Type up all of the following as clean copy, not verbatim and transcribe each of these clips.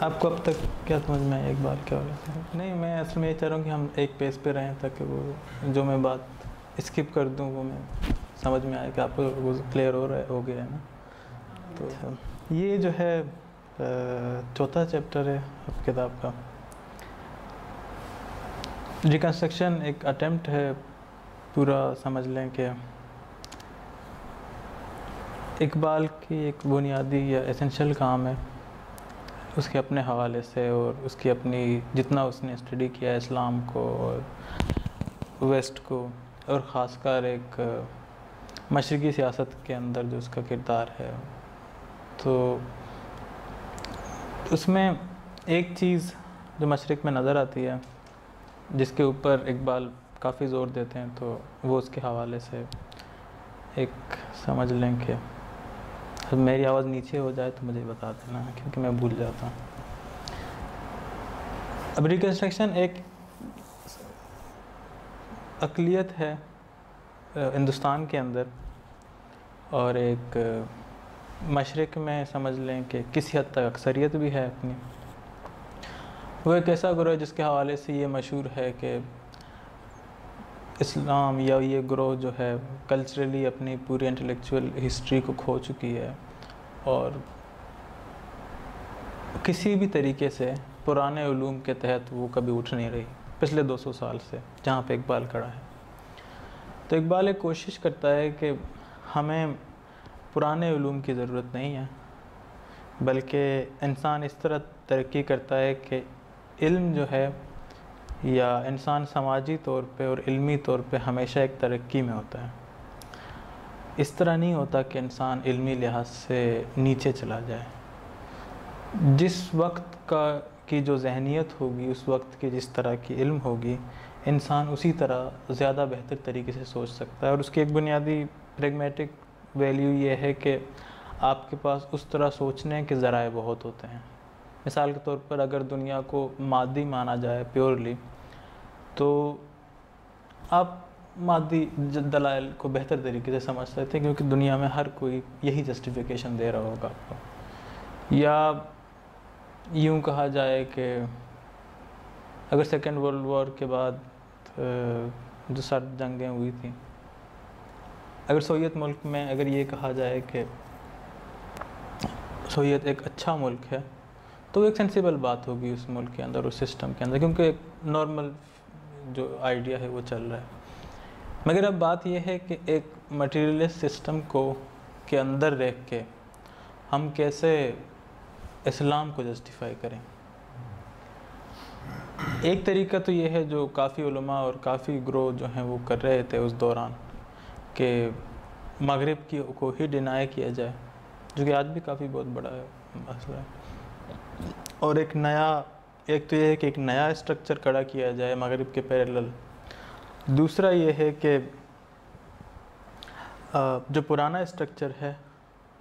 آپ کو اب تک کیا سمجھ میں آئی اقبال کے حوالے سے؟ نہیں، میں اصل میں یہ چاہ رہا ہوں کہ ہم ایک پیج پہ رہیں تاکہ وہ جو میں بات اسکپ کر دوں وہ میں سمجھ میں آئے کہ آپ کو وہ کلیئر ہو گیا ہے نا. تو یہ جو ہے چوتھا چیپٹر ہے اب کتاب کا. ریکنسٹرکشن ایک اٹیمپٹ ہے پورا سمجھ لیں کہ اقبال کی ایک بنیادی یا ایسنشل کام ہے اس کے اپنے حوالے سے اور اس کی اپنی جتنا اس نے اسٹڈی کیا ہے اسلام کو اور ویسٹ کو اور خاص کر ایک مشرقی سیاست کے اندر جو اس کا کردار ہے. تو اس میں ایک چیز جو مشرق میں نظر آتی ہے جس کے اوپر اقبال کافی زور دیتے ہیں تو وہ اس کے حوالے سے ایک سمجھ لیں کہ میری آواز نیچے ہو جائے تو مجھے بتا دینا کیونکہ میں بھول جاتا ہوں. اب ریکنسٹرکشن ایک اقلیت ہے ہندوستان کے اندر اور ایک مشرق میں سمجھ لیں کہ کسی حد تک اکثریت بھی ہے اپنی. وہ ایک ایسا گروہ ہے جس کے حوالے سے یہ مشہور ہے کہ اسلام یا یہ گروہ جو ہے کلچرلی اپنی پوری انٹلیکچوئل ہسٹری کو کھو چکی ہے اور کسی بھی طریقے سے پرانے علوم کے تحت وہ کبھی اٹھ نہیں رہی پچھلے 200 سال سے جہاں پہ اقبال کھڑا ہے. تو اقبال ایک کوشش کرتا ہے کہ ہمیں پرانے علوم کی ضرورت نہیں ہے بلکہ انسان اس طرح ترقی کرتا ہے کہ علم جو ہے یا انسان سماجی طور پہ اور علمی طور پہ ہمیشہ ایک ترقی میں ہوتا ہے. اس طرح نہیں ہوتا کہ انسان علمی لحاظ سے نیچے چلا جائے. جس وقت کی جو ذہنیت ہوگی اس وقت کی جس طرح کی علم ہوگی انسان اسی طرح زیادہ بہتر طریقے سے سوچ سکتا ہے. اور اس کی ایک بنیادی پریگمیٹک ویلیو یہ ہے کہ آپ کے پاس اس طرح سوچنے کے ذرائع بہت ہوتے ہیں. مثال کے طور پر اگر دنیا کو مادی مانا جائے پیورلی تو آپ مادی دلائل کو بہتر طریقے سے سمجھ سکتے ہیں کیونکہ دنیا میں ہر کوئی یہی جسٹیفیکیشن دے رہا ہوگا آپ کو. یا یوں کہا جائے کہ اگر سیکنڈ ورلڈ وار کے بعد جو سرد جنگیں ہوئی تھیں اگر سوویت ملک میں اگر یہ کہا جائے کہ سوویت ایک اچھا ملک ہے تو وہ ایک سینسیبل بات ہوگی اس ملک کے اندر اس سسٹم کے اندر کیونکہ ایک نارمل جو آئیڈیا ہے وہ چل رہا ہے. مگر اب بات یہ ہے کہ ایک مٹیریلسٹ سسٹم کے اندر رہ کے ہم کیسے اسلام کو جسٹیفائی کریں. ایک طریقہ تو یہ ہے جو کافی علماء اور کافی گروہ جو ہیں وہ کر رہے تھے اس دوران کہ مغرب کو ہی ڈینائی کیا جائے جو کہ آج بھی کافی بہت بڑا مسئلہ ہے. اور ایک تو یہ ہے کہ ایک نیا اسٹرکچر کھڑا کیا جائے مغرب کے پیرلل. دوسرا یہ ہے کہ جو پرانا اسٹرکچر ہے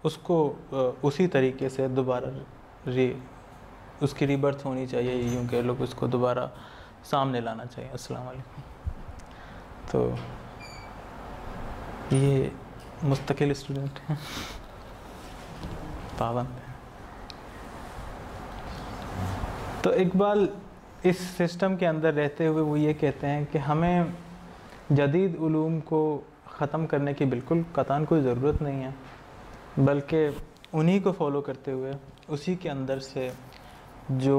اس کو اسی طریقے سے دوبارہ اس کی ریبرتھ ہونی چاہیے یوں کہ لوگ اس کو دوبارہ سامنے لانا چاہیے. السلام علیکم. تو یہ مستقل اسٹوڈنٹ ہیں پابند ہیں. تو اقبال اس سسٹم کے اندر رہتے ہوئے وہ یہ کہتے ہیں کہ ہمیں جدید علوم کو ختم کرنے کی بالکل قطعاً کوئی ضرورت نہیں ہے بلکہ انہی کو فالو کرتے ہوئے اسی کے اندر سے جو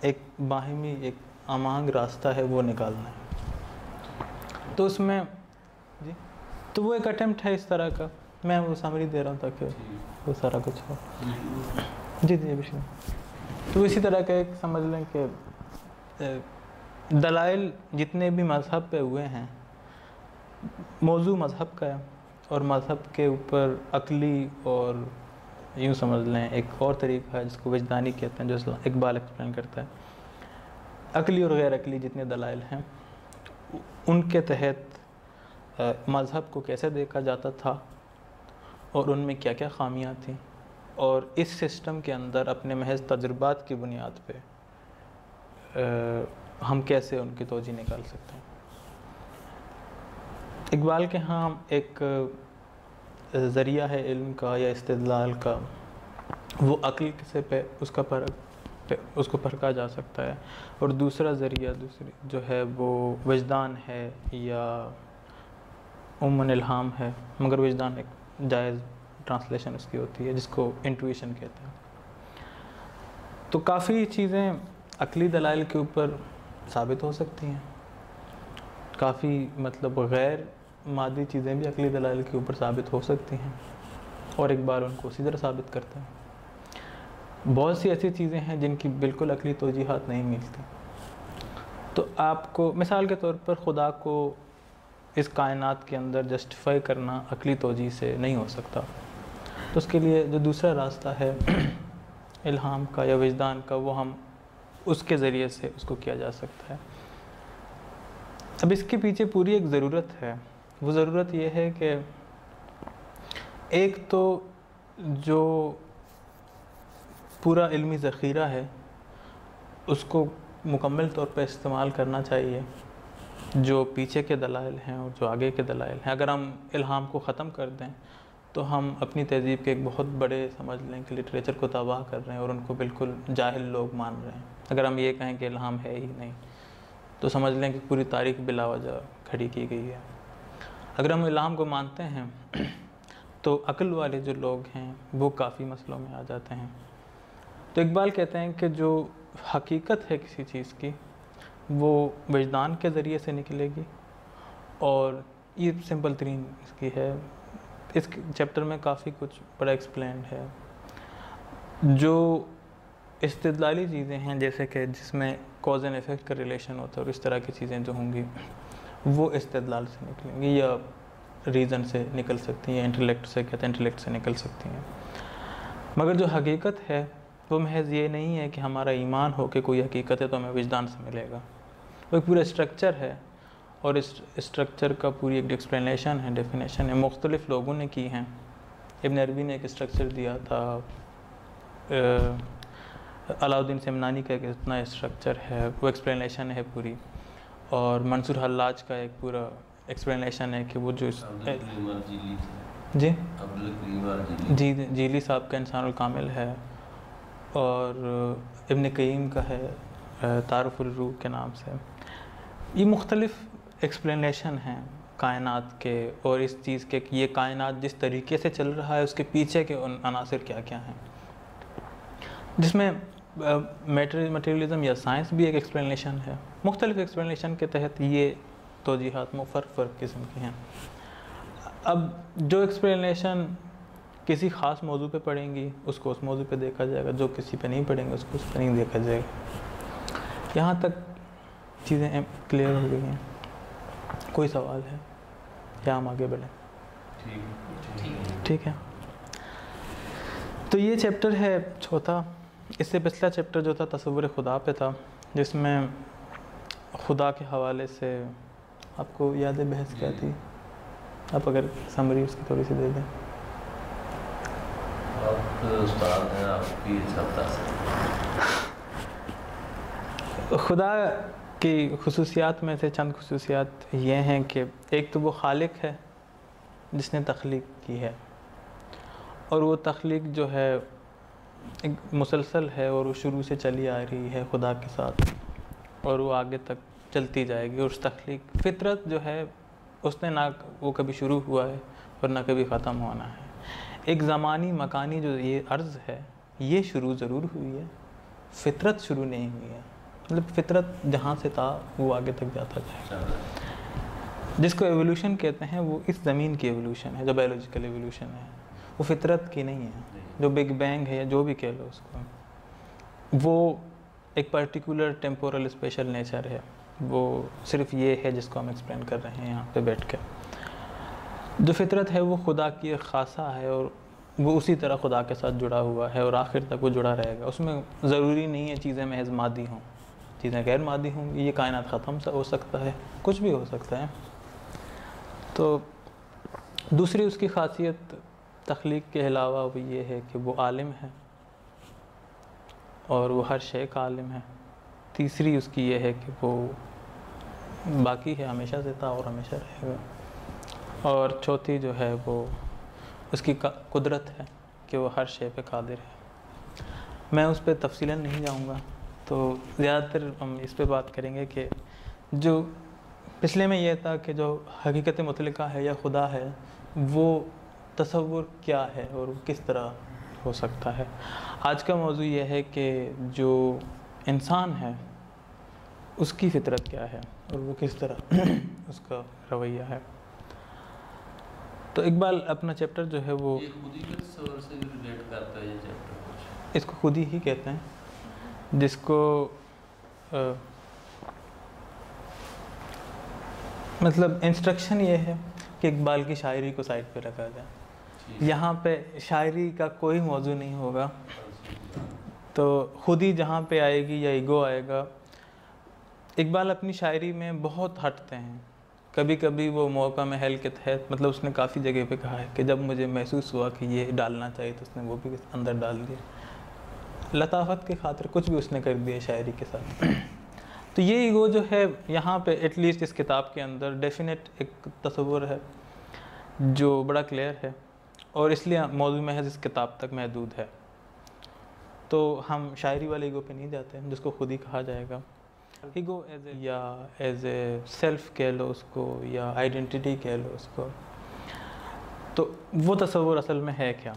ایک باہمی ایک ہم-آہنگ راستہ ہے وہ نکالنا ہے. تو اس میں جی تو وہ ایک اٹیمپٹ ہے اس طرح کا. میں وہ سمری دے رہا ہوں تاکہ وہ سارا کچھ ہو. جی ابھی تو اسی طرح کا ایک سمجھ لیں کہ دلائل جتنے بھی مذہب پہ ہوئے ہیں موضوع مذہب کا ہے اور مذہب کے اوپر عقلی اور یوں سمجھ لیں ایک اور طریقہ ہے جس کو وجدانی کہتے ہیں جو اقبال ایکسپلین کرتا ہے. عقلی اور غیر عقلی جتنے دلائل ہیں ان کے تحت مذہب کو کیسے دیکھا جاتا تھا اور ان میں کیا کیا خامیاں تھیں اور اس سسٹم کے اندر اپنے محض تجربات کی بنیاد پہ ہم کیسے ان کی توجیہ نکال سکتے ہیں. اقبال کے ہاں ایک ذریعہ ہے علم کا یا استدلال کا وہ عقل سے پہ اس کا فرق اس کو پرکھا جا سکتا ہے. اور دوسری جو ہے وہ وجدان ہے یا الہام ہے، مگر وجدان ایک جائز ٹرانسلیشن اس کی ہوتی ہے جس کو انٹویشن کہتے ہیں. تو کافی چیزیں عقلی دلائل کے اوپر ثابت ہو سکتی ہیں، کافی غیر مادی چیزیں بھی عقلی دلائل کے اوپر ثابت ہو سکتی ہیں، اور اقبال ان کو اسی طرح ثابت کرتا ہے. بہت سی ایسی چیزیں ہیں جن کی بالکل عقلی توجیحات نہیں ملتی. تو آپ کو مثال کے طور پر خدا کو اس کائنات کے اندر جسٹیفائی کرنا عقلی توجیح سے نہیں ہو سکتا. تو اس کے لیے جو دوسرا راستہ ہے الہام کا یا وجدان کا، وہ ہم اس کے ذریعے سے اس کو کیا جا سکتا ہے. اب اس کے پیچھے پوری ایک ضرورت ہے. وہ ضرورت یہ ہے کہ ایک تو جو پورا علمی ذخیرہ ہے اس کو مکمل طور پہ استعمال کرنا چاہیے، جو پیچھے کے دلائل ہیں اور جو آگے کے دلائل ہیں. اگر ہم الہام کو ختم کر دیں تو ہم اپنی تہذیب کے ایک بہت بڑے سمجھ لیں کہ لٹریچر کو تباہ کر رہے ہیں اور ان کو بالکل جاہل لوگ مان رہے ہیں. اگر ہم یہ کہیں کہ الہام ہے ہی نہیں تو سمجھ لیں کہ پوری تاریخ بلا وجہ کھڑی کی گئی ہے. اگر ہم الہام کو مانتے ہیں تو عقل والے جو لوگ ہیں وہ کافی مسئلوں میں آ جاتے ہیں. تو اقبال کہتے ہیں کہ جو حقیقت ہے کسی چیز کی وہ وجدان کے ذریعے سے نکلے گی، اور یہ سمپل ترین اس کی ہے. اس چیپٹر میں کافی کچھ بڑا ایکسپلینڈ ہے. جو استدلالی چیزیں ہیں جیسے کہ جس میں کوز اینڈ ایفیکٹ کا ریلیشن ہوتا ہے اور اس طرح کی چیزیں جو ہوں گی وہ استدلال سے نکلیں گی یا ریزن سے نکل سکتی ہیں، انٹلیکٹ سے کہتے ہیں انٹلیکٹ سے نکل سکتی ہیں. مگر جو حقیقت ہے وہ محض یہ نہیں ہے کہ ہمارا ایمان ہو کہ کوئی حقیقت ہے تو ہمیں وجدان سے ملے گا. وہ ایک پورا اسٹرکچر ہے، اور اس اسٹرکچر کا پوری ایک ایکسپلینیشن ہے، ڈیفینیشن ہے، مختلف لوگوں نے کی ہیں. ابن عربی نے ایک اسٹرکچر دیا تھا، علاؤالدین سمنانی کا ایک اتنا اسٹرکچر ہے، وہ ایکسپلینیشن ہے پوری. اور منصور حلاج کا ایک پورا ایکسپلینیشن ہے کہ وہ جو جی جیلی صاحب کا انسان الکامل ہے، اور ابن قیم کا ہے تعارف الروح کے نام سے. یہ مختلف ایکسپلینیشن ہیں کائنات کے اور اس چیز کے کہ یہ کائنات جس طریقے سے چل رہا ہے اس کے پیچھے کے عناصر کیا کیا ہیں، جس میں میٹیریلزم یا سائنس بھی ایک ایکسپلینیشن ہے. مختلف ایکسپلینیشن کے تحت یہ توجیحات فرق قسم کی ہیں. اب جو ایکسپلینیشن کسی خاص موضوع پہ پڑھیں گی اس کو اس موضوع پہ دیکھا جائے گا، جو کسی پہ نہیں پڑھیں گے اس کو اس پہ نہیں دیکھا جائے گا. یہاں تک چیزیں کلیئر ہو گئی ہیں. کوئی سوال ہے یا ہم آگے بڑھیں؟ ٹھیک ہے. تو یہ چیپٹر ہے چوتھا. اس سے پچھلا چیپٹر جو تھا تصور خدا پہ تھا، جس میں خدا کے حوالے سے آپ کو یاد ہے بحث کیا تھی؟ آپ اگر سمری اس کی تھوڑی سی دے دیں. آپ استاد ہیں، آپ کی خدا کی خصوصیات میں سے چند خصوصیات یہ ہیں کہ ایک تو وہ خالق ہے جس نے تخلیق کی ہے، اور وہ تخلیق جو ہے ایک مسلسل ہے اور وہ شروع سے چلی آ رہی ہے خدا کے ساتھ، اور وہ آگے تک چلتی جائے گی. اور اس تخلیق فطرت جو ہے اس نے نہ وہ کبھی شروع ہوا ہے اور نہ کبھی ختم ہونا ہے. ایک زمانی مکانی جو یہ عرض ہے یہ شروع ضرور ہوئی ہے، فطرت شروع نہیں ہوئی ہے. مطلب فطرت جہاں سے تھا وہ آگے تک جاتا جائے گا. جس کو ایولیوشن کہتے ہیں وہ اس زمین کی ایولیوشن ہے، جو بایولوجیکل ایولیوشن ہے، وہ فطرت کی نہیں ہے. جو بگ بینگ ہے یا جو بھی کہہ لو اس کو، وہ ایک پرٹیکولر ٹیمپورل اسپیشل نیچر ہے. وہ صرف یہ ہے جس کو ہم ایکسپلین کر رہے ہیں یہاں پہ بیٹھ کے. جو فطرت ہے وہ خدا کی ایک خاصہ ہے اور وہ اسی طرح خدا کے ساتھ جڑا ہوا ہے اور آخر تک وہ جڑا رہے گا. اس میں ضروری نہیں ہے چیزیں محض مادی ہوں، چیزیں غیر مادی ہوں. یہ کائنات ختم ہو سکتا ہے، کچھ بھی ہو سکتا ہے. تو دوسری اس کی خاصیت تخلیق کے علاوہ وہ یہ ہے کہ وہ عالم ہے اور وہ ہر شے کا عالم ہے. تیسری اس کی یہ ہے کہ وہ باقی ہے، ہمیشہ سے تھا اور ہمیشہ رہے گا. اور چوتھی جو ہے وہ اس کی قدرت ہے کہ وہ ہر شے پہ قادر ہے. میں اس پہ تفصیلاً نہیں جاؤں گا، تو زیادہ تر ہم اس پہ بات کریں گے کہ جو پچھلے میں یہ تھا کہ جو حقیقت مطلقہ ہے یا خدا ہے وہ تصور کیا ہے اور وہ کس طرح ہو سکتا ہے۔ آج کا موضوع یہ ہے کہ جو انسان ہے اس کی فطرت کیا ہے اور وہ کس طرح اس کا رویہ ہے۔ تو اقبال اپنا چیپٹر جو ہے وہ یہ خودی کے تصور سے ریلیٹ کرتا ہے یہ چیپٹر کچھ؟ اس کو خودی ہی کہتے ہیں، جس کو مطلب انسٹرکشن یہ ہے کہ اقبال کی شاعری کو سائڈ پہ رکھا جائے، یہاں پہ شاعری کا کوئی موضوع نہیں ہوگا، تو خودی جہاں پہ آئے گی یا ایگو آئے گا۔ اقبال اپنی شاعری میں بہت ہٹتے ہیں، کبھی کبھی وہ موقع محل کے تحت، مطلب اس نے کافی جگہ پہ کہا ہے کہ جب مجھے محسوس ہوا کہ یہ ڈالنا چاہیے تو اس نے وہ بھی اندر ڈال دیا، لطافت کی خاطر کچھ بھی اس نے کر دیا شاعری کے ساتھ۔ تو یہ ایگو جو ہے یہاں پہ ایٹ لیسٹ اس کتاب کے اندر ڈیفینیٹ ایک تصور ہے جو بڑا کلیئر ہے، اور اس لیے موضوع محض اس کتاب تک محدود ہے۔ تو ہم شاعری والے ایگو پہ نہیں جاتے ہیں جس کو خود ہی کہا جائے گا۔ ایگو ایز اے سیلف کہہ لو اس کو، یا آئیڈینٹی کہہ لو اس کو، تو وہ تصور اصل میں ہے کیا،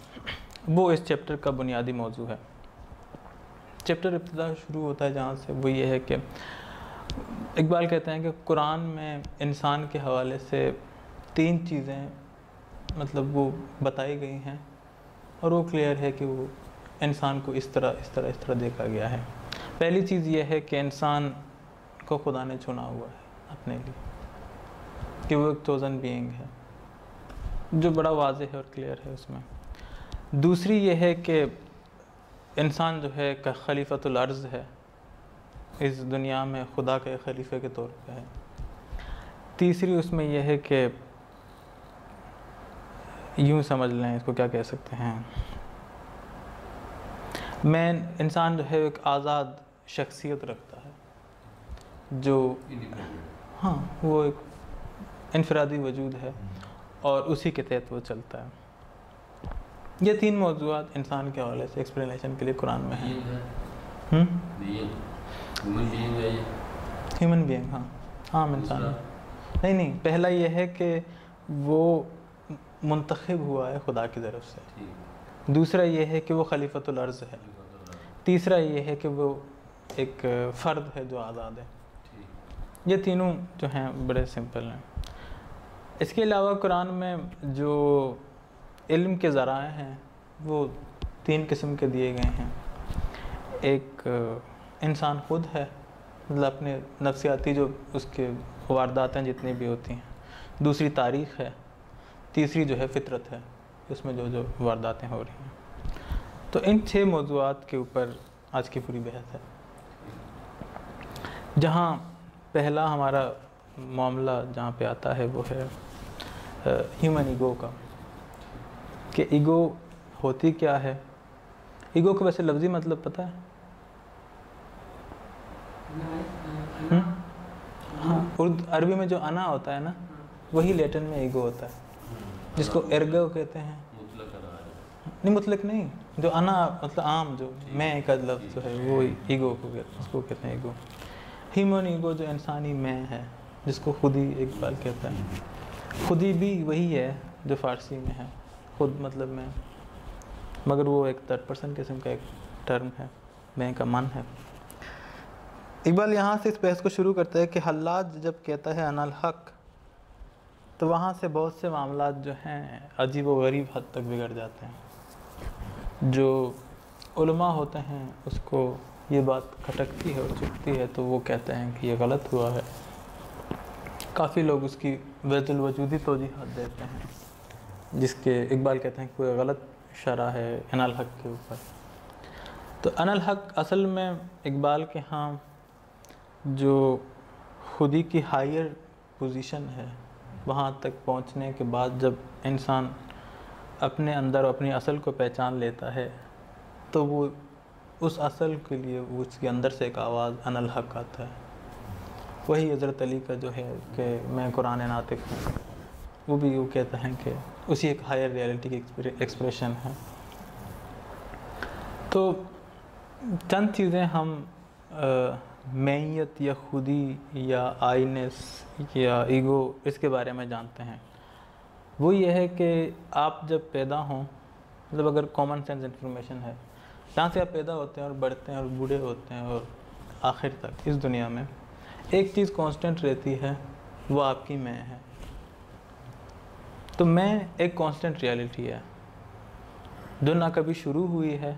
وہ اس چیپٹر کا بنیادی موضوع ہے۔ چیپٹر ابتدا شروع ہوتا ہے جہاں سے، وہ یہ ہے کہ اقبال کہتے ہیں کہ قرآن میں انسان کے حوالے سے 3 چیزیں مطلب وہ بتائی گئی ہیں، اور وہ کلیئر ہے کہ وہ انسان کو اس طرح دیکھا گیا ہے۔ پہلی چیز یہ ہے کہ انسان کو خدا نے چنا ہوا ہے اپنے لیے، کہ وہ ایک چوزن بینگ ہے، جو بڑا واضح ہے اور کلیئر ہے اس میں۔ دوسری یہ ہے کہ انسان جو ہے کہ خلیفۃ الارض ہے، اس دنیا میں خدا کے خلیفے کے طور پہ ہے۔ تیسری اس میں یہ ہے کہ یوں سمجھ لیں، اس کو کیا کہہ سکتے ہیں، انسان جو ہے ایک آزاد شخصیت رکھتا ہے، جو ہاں وہ ایک انفرادی وجود ہے اور اسی کے تحت وہ چلتا ہے۔ یہ 3 موضوعات انسان کے حوالے سے ایکسپلینیشن کے لیے قرآن میں ہیں۔ ہیومن بینگ، ہاں عام انسان، نہیں، پہلا یہ ہے کہ وہ منتخب ہوا ہے خدا کی طرف سے، دوسرا یہ ہے کہ وہ خلیفۃ الارض ہے، تیسرا یہ ہے کہ وہ ایک فرد ہے جو آزاد ہے۔ یہ تینوں جو ہیں بڑے سمپل ہیں۔ اس کے علاوہ قرآن میں جو علم کے ذرائع ہیں وہ 3 قسم کے دیے گئے ہیں۔ ایک انسان خود ہے، مطلب اپنے نفسیاتی جو اس کے وارداتیں جتنی بھی ہوتی ہیں، دوسری تاریخ ہے، تیسری جو ہے فطرت ہے، اس میں جو وارداتیں ہو رہی ہیں۔ تو ان 6 موضوعات کے اوپر آج کی پوری بحث ہے، جہاں پہلا ہمارا معاملہ جہاں پہ آتا ہے وہ ہے ہیومن ایگو کا، کہ ایگو ہوتی کیا ہے۔ ایگو کو ویسے لفظی مطلب پتہ ہے؟ ہاں، عربی میں جو انا ہوتا ہے نا، وہی لیٹن میں ایگو ہوتا ہے، جس کو ارگو کہتے ہیں۔ نہیں، مطلق نہیں، جو انا مطلب عام جو میں کا لفظ جو ہے وہ ایگو کو کہتے ہیں، اس کو کہتے ہیں ایگو۔ ہیومن ایگو جو انسانی میں ہے، جس کو خودی اقبال کہتا ہے۔ خودی بھی وہی ہے جو فارسی میں ہے، خود مطلب میں، مگر وہ ایک 3rd قسم کا ایک ٹرم ہے، میں کا من ہے۔ اقبال یہاں سے اس بحث کو شروع کرتا ہے کہ حلاج جب کہتا ہے انا الحق، تو وہاں سے بہت سے معاملات جو ہیں عجیب و غریب حد تک بگڑ جاتے ہیں۔ جو علماء ہوتے ہیں اس کو یہ بات کھٹکتی ہے اور چکتی ہے تو وہ کہتے ہیں کہ یہ غلط ہوا ہے۔ کافی لوگ اس کی ویت الوجودی توجیحات دیتے ہیں، جس کے اقبال کہتے ہیں کہ کوئی غلط شرح ہے انا الحق کے اوپر۔ تو انا الحق اصل میں اقبال کے ہاں جو خودی کی ہائر پوزیشن ہے، وہاں تک پہنچنے کے بعد جب انسان اپنے اندر اپنی اصل کو پہچان لیتا ہے تو وہ اس اصل کے لیے اس کے اندر سے ایک آواز انا الحق آتا ہے۔ وہی حضرت علی کا جو ہے کہ میں قرآن ناطق ہوں، وہ بھی وہ کہتے ہیں کہ اسی ایک ہائر ریئلٹی کی ایکسپریشن ہے۔ تو چند چیزیں ہم میت یا خودی یا آئینس یا ایگو اس کے بارے میں جانتے ہیں. وہ یہ ہے کہ آپ جب پیدا ہوں، مطلب اگر کامن سینس انفارمیشن ہے، جہاں سے آپ پیدا ہوتے ہیں اور بڑھتے ہیں اور بوڑھے ہوتے ہیں اور آخر تک اس دنیا میں ایک چیز کانسٹنٹ رہتی ہے، وہ آپ کی میں ہے. تو میں ایک کانسٹنٹ ریالٹی ہے جو نہ کبھی شروع ہوئی ہے،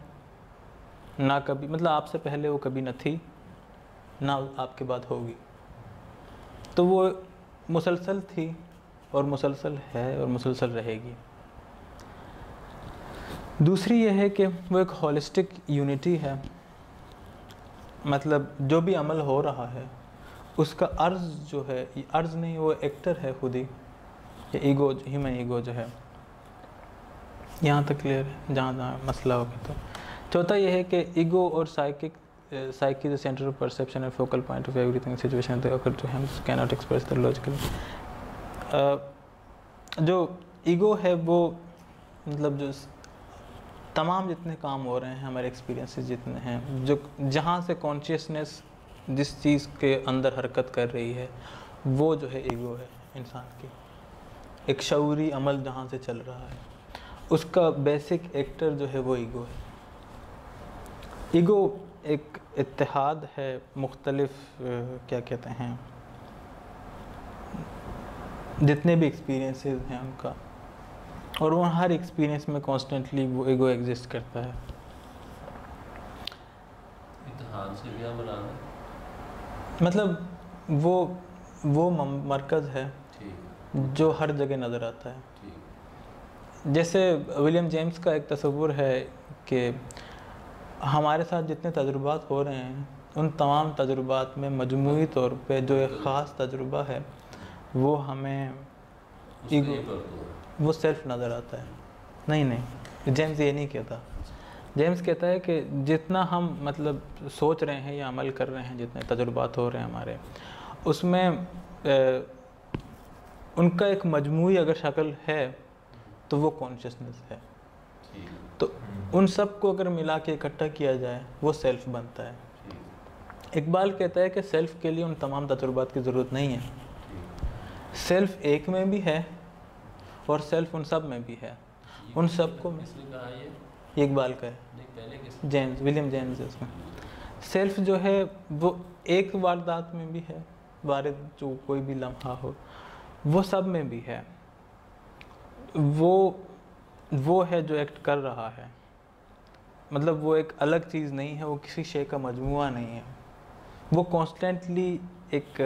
نہ کبھی، مطلب آپ سے پہلے وہ کبھی نہ تھی، نہ آپ کے بعد ہوگی. تو وہ مسلسل تھی اور مسلسل ہے اور مسلسل رہے گی. دوسری یہ ہے کہ وہ ایک ہولسٹک یونٹی ہے، مطلب جو بھی عمل ہو رہا ہے اس کا عرض جو ہے، عرض نہیں، وہ ایکٹر ہے خود ہی، یہ ایگو، ہیومن ایگو جو ہے. یہاں تک کلیئر ہے جہاں جہاں مسئلہ ہوگا. تو چوتھا یہ ہے کہ ایگو اور psyche the center of perception and focal point of everything situation that occur to him cannot express the logical. جو ایگو ہے وہ مطلب جو تمام جتنے کام ہو رہے ہیں، ہمارے ایکسپیرینسز جتنے ہیں، جو جہاں سے کانشیسنیس جس چیز کے اندر حرکت کر رہی ہے، وہ جو ہے ایگو ہے انسان کی. ایک شعوری عمل جہاں سے چل رہا ہے، اس کا بیسک ایکٹر جو ہے وہ ایگو ہے. ایگو ایک اتحاد ہے مختلف کیا کہتے ہیں، جتنے بھی ایکسپیرینسز ہیں ان کا، اور وہ ہر ایکسپیرینس میں کانسٹنٹلی وہ ایگو ایگزسٹ کرتا ہے. اتحاد سے کیا بنانا، مطلب وہ مرکز ہے جو ہر جگہ نظر آتا ہے. جیسے ولیم جیمس کا ایک تصور ہے کہ ہمارے ساتھ جتنے تجربات ہو رہے ہیں ان تمام تجربات میں مجموعی طور پہ جو ایک خاص تجربہ ہے وہ ہمیں ایگو، وہ سیلف نظر آتا ہے. نہیں، جیمس یہ نہیں کہتا. جیمس کہتا ہے کہ جتنا ہم مطلب سوچ رہے ہیں یا عمل کر رہے ہیں، جتنے تجربات ہو رہے ہیں ہمارے، اس میں ان کا ایک مجموعی اگر شکل ہے تو وہ کانشیسنس ہے. تو ان سب کو اگر ملا کے اکٹھا کیا جائے وہ سیلف بنتا ہے. اقبال کہتا ہے کہ سیلف کے لیے ان تمام تجربات کی ضرورت نہیں ہے. سیلف ایک میں بھی ہے اور سیلف ان سب میں بھی ہے. ان سب کو یہ اقبال کا ہے، جیمس، ولیم جیمس ہے اس میں. سیلف جو ہے وہ ایک واردات میں بھی ہے، وارد جو کوئی بھی لمحہ ہو، وہ سب میں بھی ہے. وہ ہے جو ایکٹ کر رہا ہے. مطلب وہ ایک الگ چیز نہیں ہے، وہ کسی شے کا مجموعہ نہیں ہے. وہ کانسٹنٹلی ایک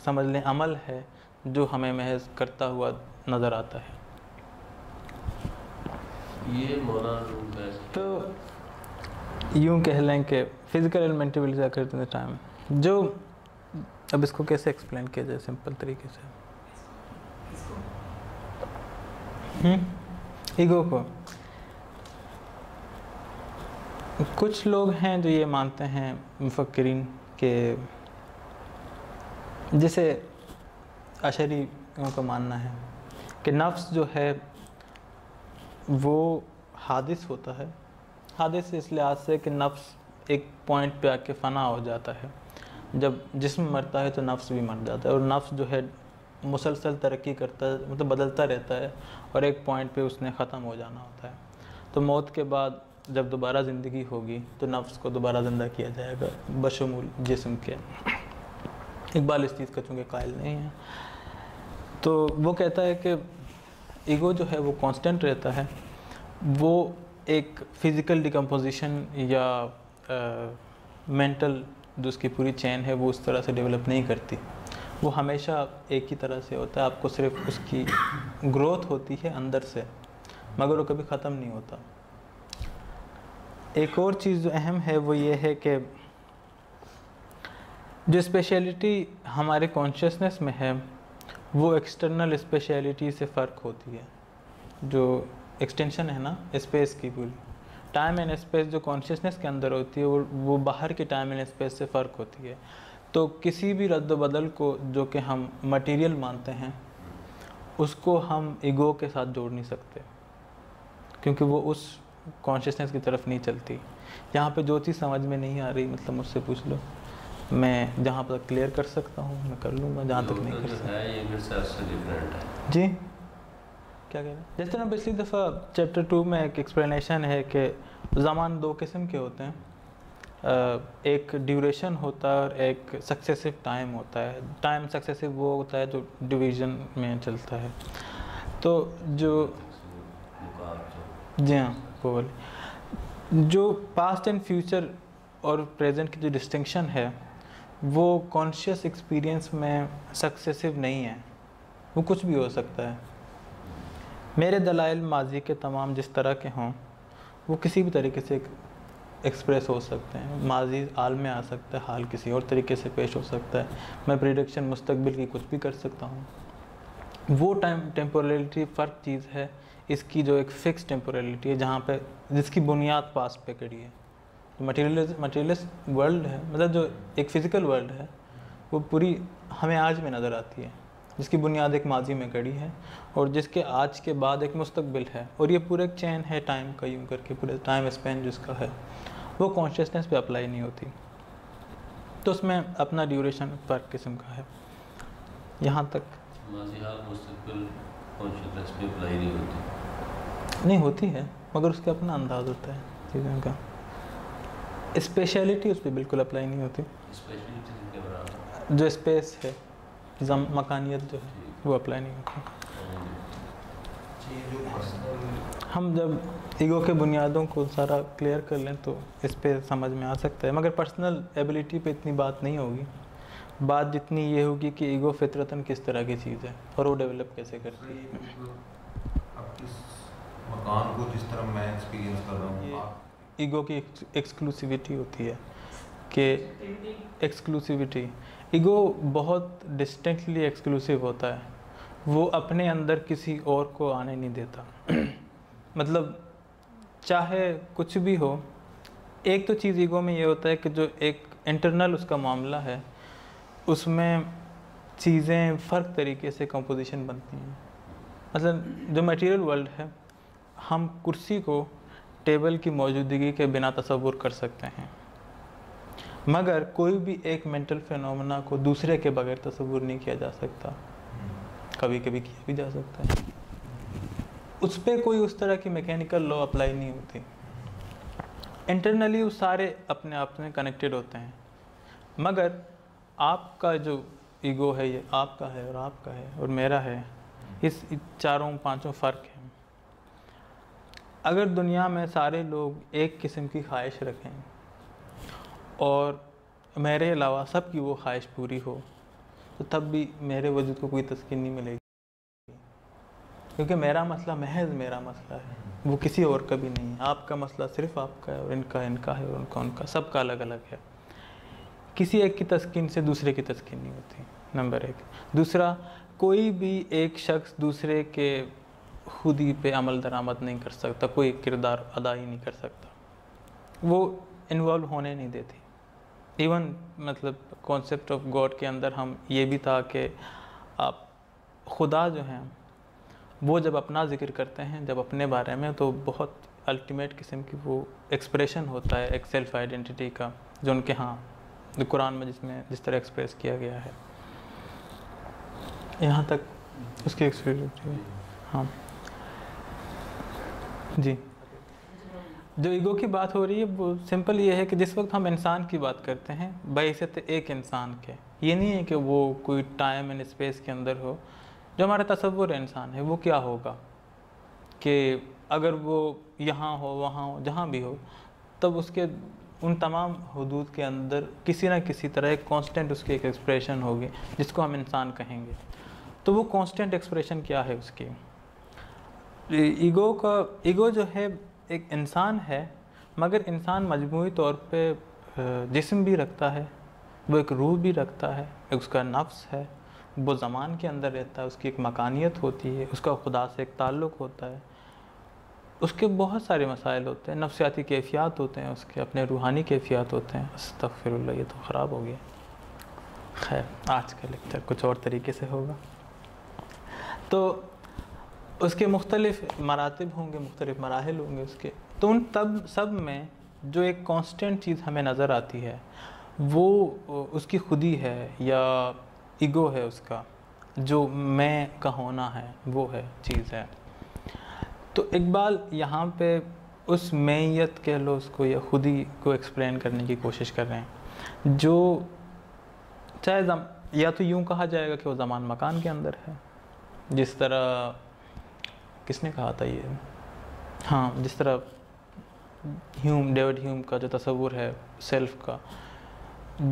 سمجھ لیں عمل ہے جو ہمیں محض کرتا ہوا نظر آتا ہے. یہ مولانا ہے. تو یوں کہہ لیں کہ فزیکل اینڈ مینٹل کرتے ہیں ٹائم، جو اب اس کو کیسے ایکسپلین کیا جائے سمپل طریقے سے. ایگو کو کچھ لوگ ہیں جو یہ مانتے ہیں، مفکرین، کہ جیسے اشعریوں کا ماننا ہے کہ نفس جو ہے وہ حادث ہوتا ہے. حادث اس لحاظ سے کہ نفس ایک پوائنٹ پہ آ کے فنا ہو جاتا ہے. جب جسم مرتا ہے تو نفس بھی مر جاتا ہے، اور نفس جو ہے مسلسل ترقی کرتا ہے، مطلب بدلتا رہتا ہے، اور ایک پوائنٹ پہ اس نے ختم ہو جانا ہوتا ہے. تو موت کے بعد جب دوبارہ زندگی ہوگی تو نفس کو دوبارہ زندہ کیا جائے گا بشمول جسم کے. اقبال اس چیز کا چونکہ قائل نہیں ہے، تو وہ کہتا ہے کہ ایگو جو ہے وہ کانسٹنٹ رہتا ہے. وہ ایک فزیکل ڈیکمپوزیشن یا مینٹل جو اس کی پوری چین ہے وہ اس طرح سے ڈیولپ نہیں کرتی. وہ ہمیشہ ایک ہی طرح سے ہوتا ہے. آپ کو صرف اس کی گروتھ ہوتی ہے اندر سے، مگر وہ کبھی ختم نہیں ہوتا. ایک اور چیز جو اہم ہے وہ یہ ہے کہ جو اسپیشلٹی ہمارے کانشیسنس میں ہے وہ ایکسٹرنل اسپیشلٹی سے فرق ہوتی ہے. جو ایکسٹینشن ہے نا اسپیس کی، پوری ٹائم اینڈ اسپیس جو کانشیسنس کے اندر ہوتی ہے وہ باہر کے ٹائم اینڈ اسپیس سے فرق ہوتی ہے. تو کسی بھی رد و بدل کو جو کہ ہم مٹیریل مانتے ہیں اس کو ہم ایگو کے ساتھ جوڑ نہیں سکتے، کیونکہ وہ کانشیسنیس کی طرف نہیں چلتی. یہاں پہ جو چیز سمجھ میں نہیں آ رہی مطلب مجھ سے پوچھ لو, میں جہاں پر کلیئر کر سکتا ہوں میں کر لوں گا, جہاں تک نہیں کر سکتا. یہ میرے ساتھ سے ڈفرینٹ ہے. جی کیا کہہ رہے ہیں؟ جس طرح پچھلی دفعہ چیپٹر 2 میں ایک ایکسپلینیشن ہے کہ زمان 2 قسم کے ہوتے ہیں, ایک ڈیوریشن ہوتا ہے اور ایک سکسیسو ٹائم ہوتا ہے. ٹائم سکسیسو وہ ہوتا ہے جو ڈویژن میں چلتا ہے. تو جو جی ہاں وہ بولے, جو پاسٹ اینڈ فیوچر اور پریزنٹ کی جو ڈسٹنکشن ہے وہ کانشیس ایکسپیرینس میں سکسیسو نہیں ہے, وہ کچھ بھی ہو سکتا ہے. میرے دلائل ماضی کے تمام جس طرح کے ہوں وہ کسی بھی طریقے سے ایکسپریس ہو سکتے ہیں. ماضی حال میں آ سکتا ہے, حال کسی اور طریقے سے پیش ہو سکتا ہے. میں پریڈکشن مستقبل کی کچھ بھی کر سکتا ہوں. وہ ٹیمپورلٹی فرق چیز ہے اس کی, جو ایک فکس ٹیمپورلٹی ہے جہاں پہ جس کی بنیاد پاسٹ پہ کڑی ہے. مٹیریلسٹ ورلڈ ہے, مطلب جو ایک فزیکل ورلڈ ہے وہ پوری ہمیں آج میں نظر آتی ہے, جس کی بنیاد ایک ماضی میں کڑی ہے اور جس کے آج کے بعد ایک مستقبل ہے. اور یہ پورا ایک چین ہے ٹائم کا, یوں کر کے پورے ٹائم اسپین جس کا ہے وہ کانشیسنیس پہ اپلائی نہیں ہوتی. تو اس میں اپنا ڈیوریشن فرق قسم کا ہے. یہاں تک ماضی حال مستقبل کانشیسنیس پہ اپلائی نہیں ہوتی, نہیں ہوتی ہے مگر اس کا اپنا انداز ہوتا ہے چیزوں کا. اسپیشلٹی اس پہ بالکل اپلائی نہیں ہوتی. اسپیشلٹی کے برابر جو اسپیس ہے, مکانیت جو ہے وہ اپلائی نہیں ہوتی. ہم جب ایگو کے بنیادوں کو سارا کلیئر کر لیں تو اس پہ سمجھ میں آ سکتا ہے, مگر پرسنل ایبیلٹی پہ اتنی بات نہیں ہوگی. بات جتنی یہ ہوگی کہ ایگو فطرتاً کس طرح کی چیز ہے اور وہ ڈیولپ کیسے کرتی ہے. اب اس مکان کو جس طرح میں ایکسپیرینس کر رہا ہوں, ایگو کی ایکسکلوسیوٹی ہوتی ہے کہ ایکسکلوسیوٹی, ایگو بہت ڈسٹنکٹلی ایکسکلوسیو ہوتا ہے. وہ اپنے اندر کسی اور کو آنے نہیں دیتا. مطلب چاہے کچھ بھی ہو, ایک تو چیز ایگو میں یہ ہوتا ہے کہ جو ایک انٹرنل اس کا معاملہ ہے اس میں چیزیں فرق طریقے سے کمپوزیشن بنتی ہیں. مثلا جو میٹیریل ورلڈ ہے, ہم کرسی کو ٹیبل کی موجودگی کے بنا تصور کر سکتے ہیں, مگر کوئی بھی ایک مینٹل فینومنا کو دوسرے کے بغیر تصور نہیں کیا جا سکتا. کبھی کبھی کیا بھی جا سکتا ہے, اس پہ کوئی اس طرح کی میکینیکل لا اپلائی نہیں ہوتی. انٹرنلی وہ سارے اپنے آپ میں کنیکٹڈ ہوتے ہیں, مگر آپ کا جو ایگو ہے یہ آپ کا ہے اور آپ کا ہے اور میرا ہے, اس 4-5 فرق ہیں. اگر دنیا میں سارے لوگ ایک قسم کی خواہش رکھیں اور میرے علاوہ سب کی وہ خواہش پوری ہو تو تب بھی میرے وجود کو کوئی تسکین نہیں ملے گی, کیونکہ میرا مسئلہ محض میرا مسئلہ ہے, وہ کسی اور کا بھی نہیں ہے. آپ کا مسئلہ صرف آپ کا ہے اور ان کا ہے اور ان کا سب کا الگ الگ ہے. کسی ایک کی تسکین سے دوسرے کی تسکین نہیں ہوتی, نمبر 1. دوسرا, کوئی بھی ایک شخص دوسرے کے خودی پہ عمل درآمد نہیں کر سکتا, کوئی کردار ادا ہی نہیں کر سکتا, وہ انوالو ہونے نہیں دیتی. ایون مطلب کانسیپٹ آف گاڈ کے اندر ہم یہ بھی تھا کہ آپ خدا جو ہیں وہ جب اپنا ذکر کرتے ہیں جب اپنے بارے میں, تو بہت الٹیمیٹ قسم کی وہ ایکسپریشن ہوتا ہے ایک سیلف آئیڈینٹی کا, جو ان کے ہاں قرآن میں جس طرح ایکسپریس کیا گیا ہے. یہاں تک اس کی ایکسپریس. ہاں جی, جو ایگو کی بات ہو رہی ہے وہ سمپل یہ ہے کہ جس وقت ہم انسان کی بات کرتے ہیں بحیثیت ایک انسان کے, یہ نہیں ہے کہ وہ کوئی ٹائم اینڈ اسپیس کے اندر ہو. جو ہمارا تصور ہے انسان ہے وہ کیا ہوگا کہ اگر وہ یہاں ہو وہاں ہو جہاں بھی ہو, تب اس کے ان تمام حدود کے اندر کسی نہ کسی طرح ایک کانسٹنٹ اس کی ایک ایکسپریشن ہوگی جس کو ہم انسان کہیں گے. تو وہ کانسٹنٹ ایکسپریشن کیا ہے اس کی؟ ایگو جو ہے ایک انسان ہے, مگر انسان مجموعی طور پہ جسم بھی رکھتا ہے, وہ ایک روح بھی رکھتا ہے, اس کا نفس ہے, وہ زمان کے اندر رہتا ہے, اس کی ایک مکانیت ہوتی ہے, اس کا خدا سے ایک تعلق ہوتا ہے, اس کے بہت سارے مسائل ہوتے ہیں, نفسیاتی کیفیات ہوتے ہیں, اس کے اپنے روحانی کیفیات ہوتے ہیں. استغفر اللہ, یہ تو خراب ہو گیا. خیر, آج کا لیکچر کچھ اور طریقے سے ہوگا. تو اس کے مختلف مراتب ہوں گے، مختلف مراحل ہوں گے اس کے، تو ان سب میں جو ایک کانسٹنٹ چیز ہمیں نظر آتی ہے وہ اس کی خودی ہے یا ایگو ہے، اس کا جو میں کا ہونا ہے وہ ہے، چیز ہے۔ تو اقبال یہاں پہ اس میت کہہ لو اس کو یا خودی کو ایکسپلین کرنے کی کوشش کر رہے ہیں، جو چاہے یا تو یوں کہا جائے گا کہ وہ زمان مکان کے اندر ہے، جس طرح کس نے کہا تھا یہ، ہاں جس طرح ڈیوڈ ہیوم کا جو تصور ہے سیلف کا،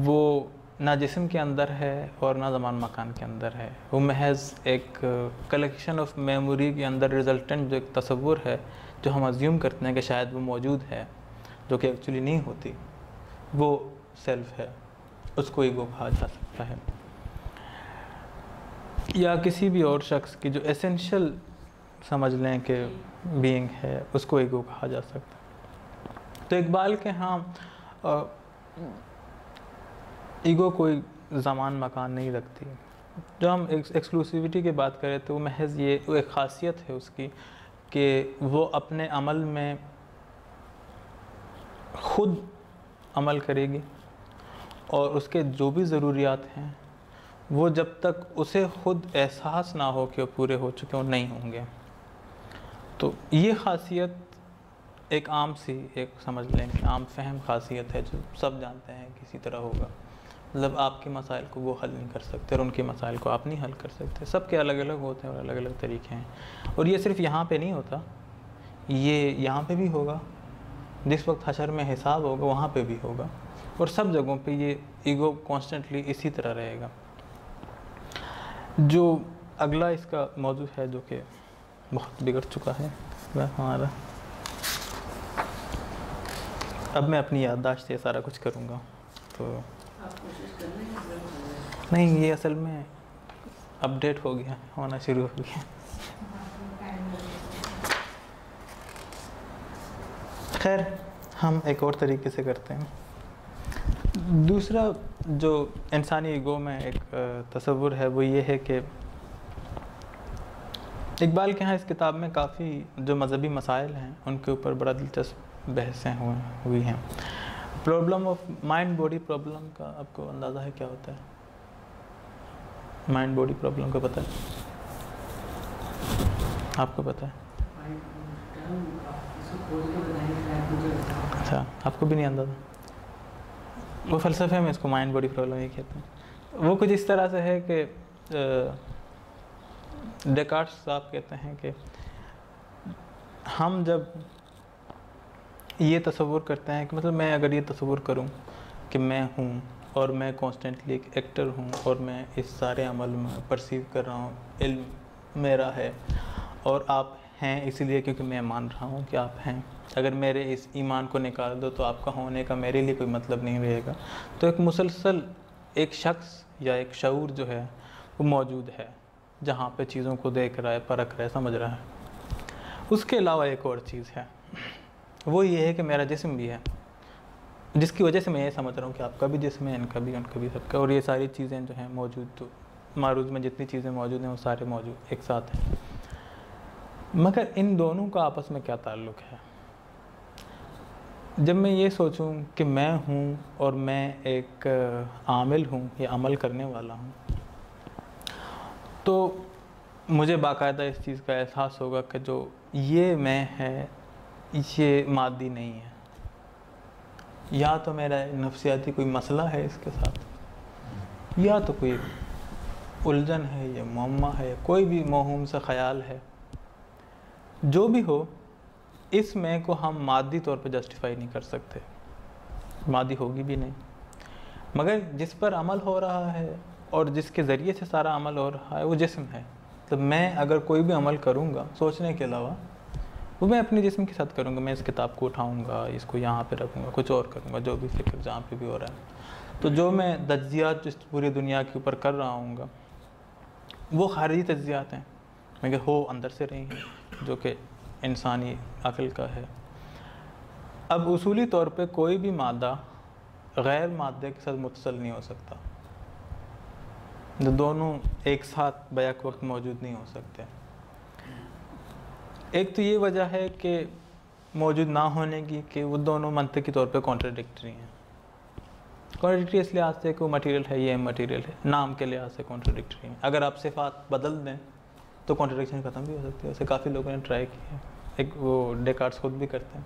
وہ نہ جسم کے اندر ہے اور نہ زمان مکان کے اندر ہے، وہ محض ایک کلیکشن آف میموری کے اندر ریزلٹنٹ جو ایک تصور ہے جو ہم ازیوم کرتے ہیں کہ شاید وہ موجود ہے، جو کہ ایکچولی نہیں ہوتی، وہ سیلف ہے، اس کو ایگو کہا جا سکتا ہے۔ یا کسی بھی اور شخص کی جو ایسنشل سمجھ لیں کہ بینگ ہے، اس کو ایگو کہا جا سکتا ہے۔ تو اقبال کے ہاں ایگو کوئی زمان مکان نہیں رکھتی۔ جو ہم ایکسکلوسیوٹی کی بات کریں تو وہ محض یہ ایک خاصیت ہے اس کی کہ وہ اپنے عمل میں خود عمل کرے گی، اور اس کے جو بھی ضروریات ہیں وہ جب تک اسے خود احساس نہ ہو کہ وہ پورے ہو چکے وہ نہیں ہوں گے۔ تو یہ خاصیت ایک عام سی، ایک سمجھ لیں کہ عام فہم خاصیت ہے جو سب جانتے ہیں کسی طرح ہوگا، مطلب آپ کے مسائل کو وہ حل نہیں کر سکتے اور ان کے مسائل کو آپ نہیں حل کر سکتے، سب کے الگ الگ ہوتے ہیں اور الگ الگ طریقے ہیں۔ اور یہ صرف یہاں پہ نہیں ہوتا، یہ یہاں پہ بھی ہوگا، جس وقت حشر میں حساب ہوگا وہاں پہ بھی ہوگا، اور سب جگہوں پہ یہ ایگو کانسٹنٹلی اسی طرح رہے گا۔ جو اگلا اس کا موضوع ہے جو کہ بہت بگڑ چکا ہے وہ ہمارا، اب میں اپنی یادداشت سے سارا کچھ کروں گا، تو نہیں یہ اصل میں اپڈیٹ ہو گیا، ہونا شروع ہو گیا۔ خیر ہم ایک اور طریقے سے کرتے ہیں۔ دوسرا جو انسانی ایگو میں ایک تصور ہے وہ یہ ہے کہ اقبال کے ہاں اس کتاب میں کافی جو مذہبی مسائل ہیں ان کے اوپر بڑا دلچسپ بحثیں ہوئی ہیں۔ Problem of mind body problem کا آپ کو اندازہ ہے کیا ہوتا ہے؟ مائنڈ باڈی پرابلم کا پتہ ہے؟ آپ کو پتہ ہے؟ اچھا آپ کو بھی نہیں اندازہ؟ وہ فلسفے میں اس کو مائنڈ باڈی پرابلم ہی کہتے ہیں۔ وہ کچھ اس طرح سے ہے کہ ڈیکارٹس صاحب کہتے ہیں کہ ہم جب یہ تصور کرتے ہیں کہ مطلب میں اگر یہ تصور کروں کہ میں ہوں اور میں کانسٹنٹلی ایک ایکٹر ہوں اور میں اس سارے عمل میں پرسیو کر رہا ہوں، علم میرا ہے اور آپ ہیں اسی لیے کیونکہ میں مان رہا ہوں کہ آپ ہیں، اگر میرے اس ایمان کو نکال دو تو آپ کا ہونے کا میرے لیے کوئی مطلب نہیں رہے گا، تو ایک مسلسل ایک شخص یا ایک شعور جو ہے وہ موجود ہے جہاں پہ چیزوں کو دیکھ رہا ہے، پرکھ رہا ہے، سمجھ رہا ہے۔ اس کے علاوہ ایک اور چیز ہے، وہ یہ ہے کہ میرا جسم بھی ہے، جس کی وجہ سے میں یہ سمجھ رہا ہوں کہ آپ کا بھی جسم ہے، ان کا بھی، ان کا بھی، سب کا، اور یہ ساری چیزیں جو ہیں موجود، تو معروض میں جتنی چیزیں موجود ہیں وہ سارے موجود ایک ساتھ ہیں۔ مگر ان دونوں کا آپس میں کیا تعلق ہے؟ جب میں یہ سوچوں کہ میں ہوں اور میں ایک عامل ہوں یا عمل کرنے والا ہوں، تو مجھے باقاعدہ اس چیز کا احساس ہوگا کہ جو یہ میں ہے یہ مادی نہیں ہے، یا تو میرا نفسیاتی کوئی مسئلہ ہے اس کے ساتھ، یا تو کوئی الجھن ہے یا معمہ ہے، کوئی بھی موہوم سا خیال ہے، جو بھی ہو اس میں کو ہم مادی طور پہ جسٹیفائی نہیں کر سکتے، مادی ہوگی بھی نہیں، مگر جس پر عمل ہو رہا ہے اور جس کے ذریعے سے سارا عمل ہو رہا ہے وہ جسم ہے۔ تو میں اگر کوئی بھی عمل کروں گا سوچنے کے علاوہ وہ میں اپنے جسم کے ساتھ کروں گا، میں اس کتاب کو اٹھاؤں گا، اس کو یہاں پہ رکھوں گا، کچھ اور کروں گا، جو بھی فکر جہاں پہ بھی ہو رہا ہے، تو جو میں تجزیات جس پوری دنیا کے اوپر کر رہا ہوں گا وہ خارجی تجزیات ہیں، مگر ہو اندر سے رہی ہیں جو کہ انسانی عقل کا ہے۔ اب اصولی طور پہ کوئی بھی مادہ غیر مادے کے ساتھ متصل نہیں ہو سکتا، جو دونوں ایک ساتھ بیک وقت موجود نہیں ہو سکتے۔ ایک تو یہ وجہ ہے کہ موجود نہ ہونے کی کہ وہ دونوں منطقی طور پہ کانٹراڈکٹری ہیں. کانٹراڈکٹری اس لحاظ سے کہ وہ مٹیریل ہے یہ مٹیریل ہے, نام کے لحاظ سے کانٹراڈکٹری ہیں. اگر آپ صفات بدل دیں تو کانٹراڈکشن ختم بھی ہو سکتی ہے. اسے کافی لوگوں نے ٹرائی کی ہے, ایک وہ ڈیکارٹس خود بھی کرتے ہیں,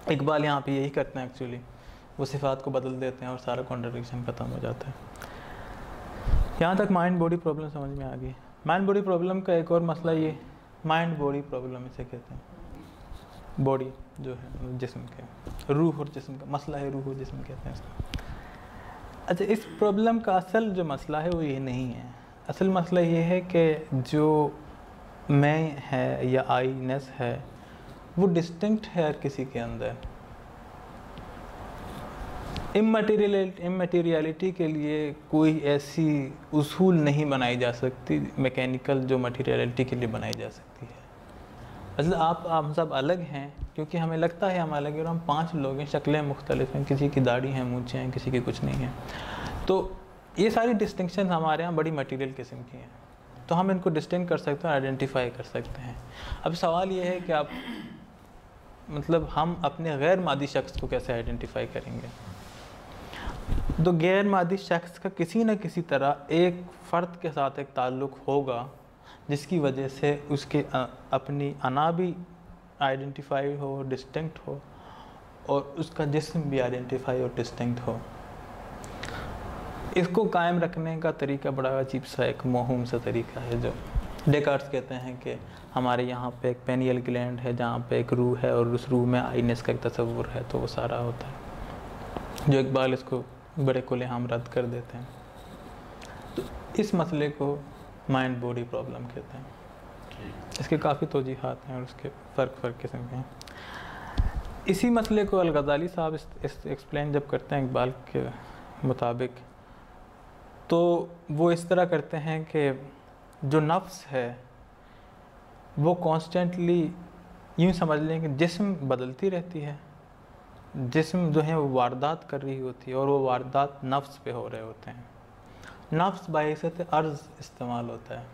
اقبال یہاں پہ یہی کرتے ہیں ایکچولی, وہ صفات کو بدل دیتے ہیں اور سارا کانٹراڈکشن ختم ہو جاتا ہے. یہاں تک مائنڈ باڈی پرابلم سمجھ میں آ گئی. مائنڈ باڈی پرابلم کا ایک اور مسئلہ یہ, مائنڈ باڈی پرابلم اسے کہتے ہیں. باڈی جو ہے جسم کے, روح اور جسم کا مسئلہ ہے, روح اور جسم کہتے ہیں اس کو. اچھا, اس پرابلم کا اصل جو مسئلہ ہے وہ یہ نہیں ہے. اصل مسئلہ یہ ہے کہ جو میں ہے یا آئی نیس ہے وہ ڈسٹنکٹ ہے ہر کسی کے اندر. اممیٹیریلٹی کے لیے کوئی ایسی اصول نہیں بنائی جا سکتی میکینیکل جو مٹیریلٹی کے لیے بنائی جا سکتی ہے. مطلب ہم سب الگ ہیں کیونکہ ہمیں لگتا ہے ہم الگ ہیں, اور ہم 5 لوگ ہیں, شکلیں مختلف ہیں, کسی کی داڑھی ہیں, مونچھیں ہیں, کسی کی کچھ نہیں ہیں. تو یہ ساری ڈسٹنکشن ہمارے ہاں بڑی مٹیریل قسم کی ہیں, تو ہم ان کو ڈسٹنکٹ کر سکتے ہیں, آئیڈینٹیفائی کر سکتے ہیں. اب سوال یہ ہے کہ آپ مطلب ہم اپنے غیر مادی شخص کو کیسے آئیڈینٹیفائی کریں گے؟ تو غیر مادی شخص کا کسی نہ کسی طرح ایک فرد کے ساتھ ایک تعلق ہوگا جس کی وجہ سے اس کے اپنی انا بھی آئیڈینٹیفائی ہو, ڈسٹنکٹ ہو, اور اس کا جسم بھی آئیڈینٹیفائی اور ڈسٹنکٹ ہو. اس کو قائم رکھنے کا طریقہ بڑا عجیب سا ایک موہوم سا طریقہ ہے جو ڈیکارٹس کہتے ہیں کہ ہمارے یہاں پہ ایک پینیل گلینڈ ہے جہاں پہ ایک روح ہے اور اس روح میں آئینس کا ایک تصور ہے, تو وہ سارا ہوتا ہے, جو اقبال اس کو بڑے کلے عام رد کر دیتے ہیں. تو اس مسئلے کو مائنڈ باڈی پرابلم کہتے ہیں. اس کے کافی توجیحات ہیں اور اس کے فرق قسم کے ہیں. اسی مسئلے کو الغزالی صاحب ایکسپلین جب کرتے ہیں اقبال کے مطابق, تو وہ اس طرح کرتے ہیں کہ جو نفس ہے وہ کانسٹنٹلی یوں سمجھ لیں کہ جسم بدلتی رہتی ہے, جسم جو ہے وہ واردات کر رہی ہوتی ہے, اور وہ واردات نفس پہ ہو رہے ہوتے ہیں. نفس باعثت عرض استعمال ہوتا ہے,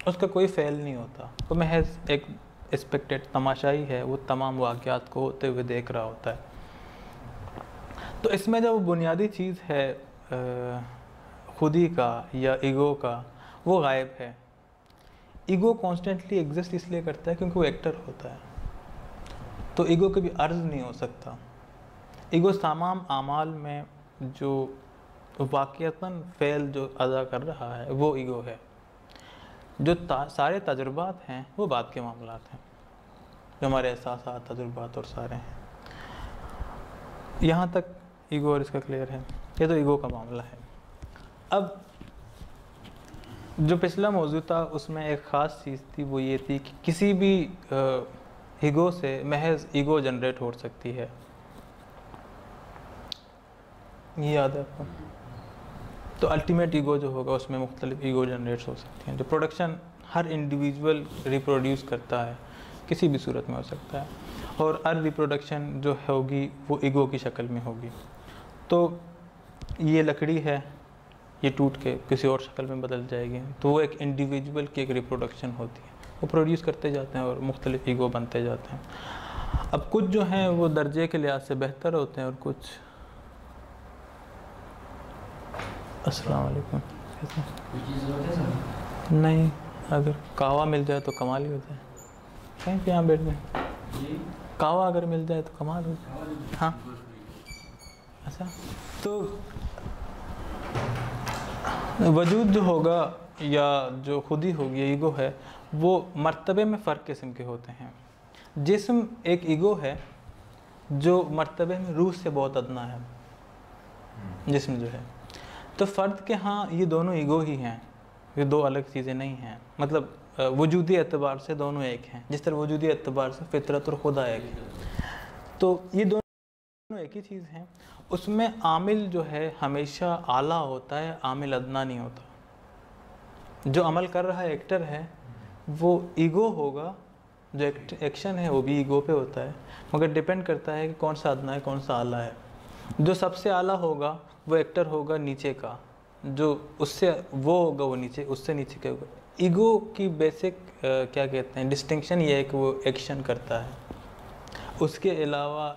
اس کا کوئی فعل نہیں ہوتا, وہ محض ایک اسپیکٹیڈ تماشائی ہے, وہ تمام واقعات کو ہوتے ہوئے دیکھ رہا ہوتا ہے. تو اس میں جو بنیادی چیز ہے خودی کا یا ایگو کا, وہ غائب ہے. ایگو کانسٹنٹلی ایگزسٹ اس لیے کرتا ہے کیونکہ وہ ایکٹر ہوتا ہے, تو ایگو کبھی عرض نہیں ہو سکتا. ایگو تمام اعمال میں جو واقعتاً فعل جو ادا کر رہا ہے وہ ایگو ہے. جو سارے تجربات ہیں وہ بعد کے معاملات ہیں, جو ہمارے احساسات, تجربات اور سارے ہیں. یہاں تک ایگو اور اس کا کلیئر ہے. یہ تو ایگو کا معاملہ ہے. اب جو پچھلا موضوع تھا اس میں ایک خاص چیز تھی, وہ یہ تھی کہ کسی بھی ایگو سے محض ایگو جنریٹ ہو سکتی ہے. یہ یاد ہے آپ کو؟ تو الٹیمیٹ ایگو جو ہوگا اس میں مختلف ایگو جنریٹس ہو سکتی ہیں. جو پروڈکشن ہر انڈیویژول ریپروڈیوس کرتا ہے کسی بھی صورت میں ہو سکتا ہے, اور ہر ریپروڈکشن جو ہوگی وہ ایگو کی شکل میں ہوگی. تو یہ لکڑی ہے, یہ ٹوٹ کے کسی اور شکل میں بدل جائے گی, تو وہ ایک انڈیویژول کی ایک ریپروڈکشن ہوتی ہے. وہ پروڈیوس کرتے جاتے ہیں اور مختلف ایگو بنتے جاتے ہیں. اب کچھ جو ہیں وہ درجے کے لحاظ سے بہتر ہوتے ہیں اور کچھ. السلام علیکم. نہیں, اگر قہوہ مل جائے تو کمال ہی ہو جائے. کہیں پہ یہاں بیٹھ جائیں, قہوہ اگر مل جائے تو کمال ہو جائے. ہاں اچھا, تو وجود جو ہوگا یا جو خودی ہوگی ایگو ہے, وہ مرتبے میں فرق قسم کے ہوتے ہیں. جسم ایک ایگو ہے جو مرتبے میں روح سے بہت ادنا ہے جسم جو ہے. تو فرد کے ہاں یہ دونوں ایگو ہی ہیں, یہ دو الگ چیزیں نہیں ہیں. مطلب وجودی اعتبار سے دونوں ایک ہیں, جس طرح وجودی اعتبار سے فطرت اور خدا ایک ہے. تو یہ دونوں ایک ہی چیز ہیں. اس میں عامل جو ہے ہمیشہ اعلیٰ ہوتا ہے, عامل ادنا نہیں ہوتا. جو عمل کر رہا ہے ایکٹر ہے وہ ایگو ہوگا, جو ایکشن ہے وہ بھی ایگو پہ ہوتا ہے, مگر ڈیپینڈ کرتا ہے کہ کون سا ادنا ہے کون سا اعلیٰ ہے. جو سب سے اعلیٰ ہوگا وہ ایکٹر ہوگا نیچے کا, جو اس سے وہ ہوگا وہ نیچے, اس سے نیچے کا ایگو کی بیسک کیا کہتے ہیں ڈسٹنکشن یہ ہے کہ وہ ایکشن کرتا ہے، اس کے علاوہ